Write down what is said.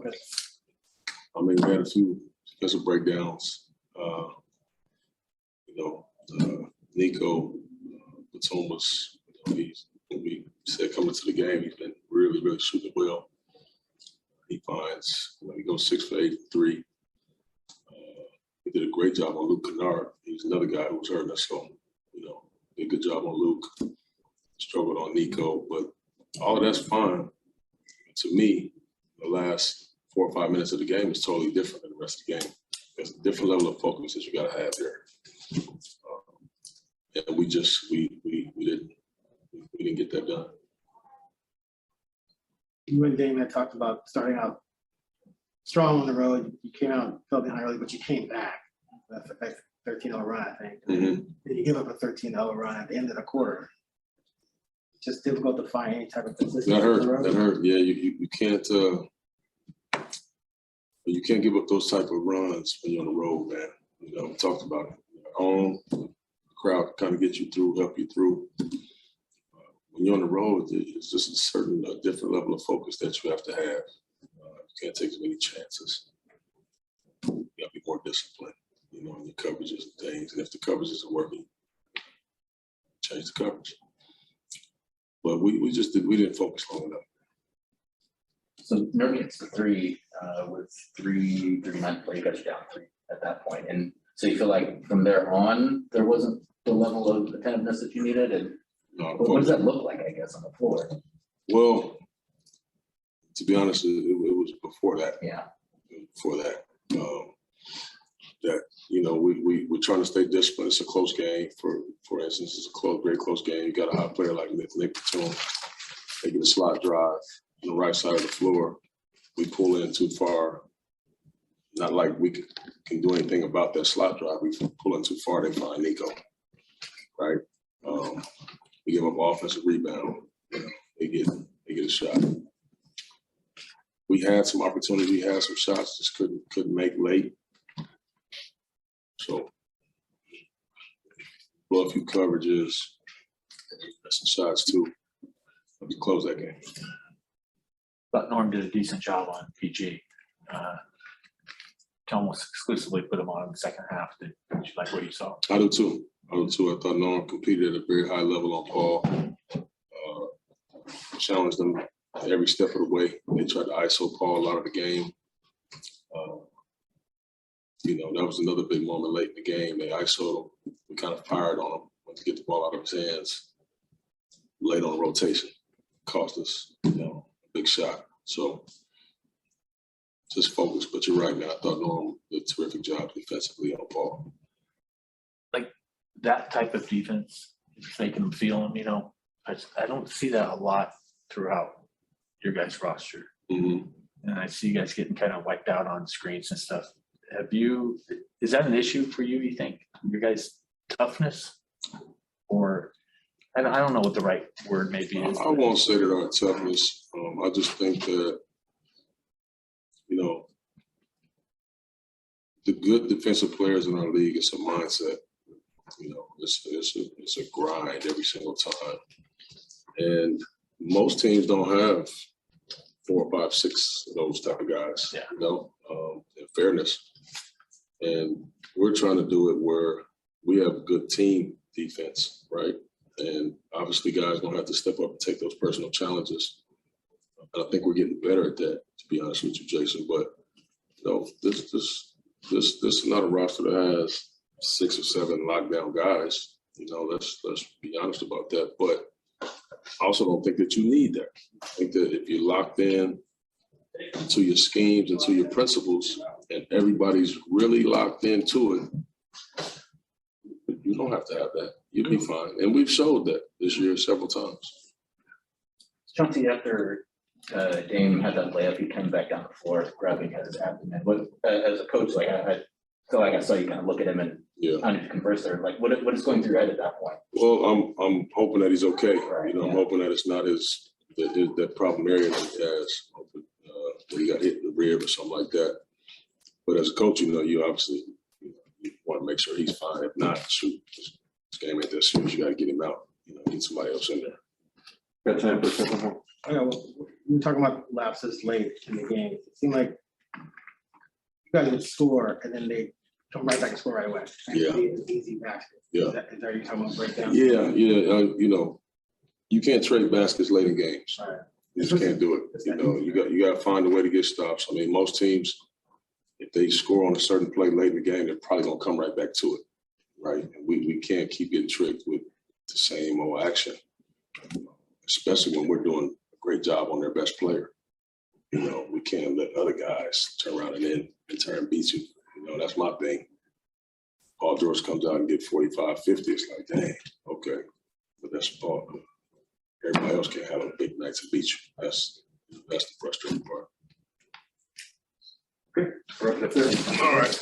focus? I mean, we had a few defensive breakdowns. Nico Batum was, we said coming to the game, he's been really, really shooting well. He finds, he goes 6 for 8 from 3. He did a great job on Luke Kennard. He's another guy who was hurting us, so, did a good job on Luke. Struggled on Nico, but all of that's fine. To me, the last 4 or 5 minutes of the game is totally different than the rest of the game. There's a different level of focus that you got to have there. And we didn't get that done. You and Damon talked about starting out strong on the road. You came out, fell behind early, but you came back. That's a 13-0 run, I think. Mm-hmm. And you give up a 13-0 run at the end of the quarter. Just difficult to find any type of consistency. That hurt. Yeah, you can't give up those type of runs when you're on the road, man. We talked about it. Home, the crowd kind of get you through, help you through. When you're on the road, it's just a certain different level of focus that you have to have. You can't take as many chances. You got to be more disciplined, in your coverages and things. And if the coverage isn't working, change the coverage. But we didn't focus long enough. So Nurk gets the 3 with 3:39 play, you got you down 3 at that point. And so you feel like from there on, there wasn't the level of attentiveness that you needed? And what does that look like, I guess, on the floor? Well, to be honest, it was before that. Yeah. Before that. We're trying to stay disciplined. It's a close game. For instance, it's a very close game. You got a hot player like Nick Batum. They get a slot drive on the right side of the floor. We pull in too far. Not like we can do anything about that slot drive. We pull in too far, they find Nico. Right? We give up offensive rebound. They get a shot. We had some opportunity, we had some shots, just couldn't make late. So blow a few coverages, some shots too. We close that game. But Norm did a decent job on PG. To almost exclusively put him on in the second half. Did you like what you saw? I do too. I thought Norm competed at a very high level on Paul. Challenged them every step of the way. They tried to ISO Paul a lot of the game. That was another big moment late in the game. They ISO'd him. We kind of fired on him, went to get the ball out of his hands. Late on rotation. Cost us, a big shot. So just focus. But you're right, man. I thought Norm did a terrific job defensively on Paul. Like that type of defense, making them feel him, I don't see that a lot throughout your guys' roster. Mm-hmm. And I see you guys getting kind of wiped out on screens and stuff. Is that an issue for you, you think? Your guys' toughness? Or I don't know what the right word maybe is. I won't say that our toughness. I just think that, the good defensive players in our league, it's a mindset. It's a grind every single time. And most teams don't have 4, 5, 6 of those type of guys, in fairness. And we're trying to do it where we have good team defense, right? And obviously guys don't have to step up and take those personal challenges. And I think we're getting better at that, to be honest with you, Jason. But this is not a roster that has 6 or 7 lockdown guys. Let's be honest about that. But I also don't think that you need that. I think that if you're locked in to your schemes and to your principles, and everybody's really locked into it, you don't have to have that. You'll be fine. And we've showed that this year several times. Chauncey, after Dame had that layup, he came back down the floor, grabbing at his abdomen. As a coach, I feel like I saw you kind of look at him and kind of converse there. Like, what is going through your head at that point? Well, I'm hoping that he's okay. Right, I'm hoping that it's not that problem area that he has. When he got hit in the rib or something like that. But as a coach, you obviously you want to make sure he's fine. If not, shoot, this game ain't that serious. You got to get him out. Get somebody else in there. Got time for a second one? I know, we were talking about lapses late in the game. It seemed like you guys would score and then they come right back and score right away. And it'd be an easy basket. Yeah. Is that you talking about breakdown? Yeah, you know, you can't trade baskets late in games. All right. You just can't do it. You know, you got to find a way to get stops. I mean, most teams, if they score on a certain play late in the game, they're probably gonna come right back to it, right? And we can't keep getting tricked with the same old action, especially when we're doing a great job on their best player. You know, we can't let other guys turn around and turn and beat you. You know, that's my thing. Paul George comes out and get 45, 50. It's like, dang, okay, but that's Paul. Everybody else can't have a big night to beat you. That's the frustrating part. We're up to 30. All right.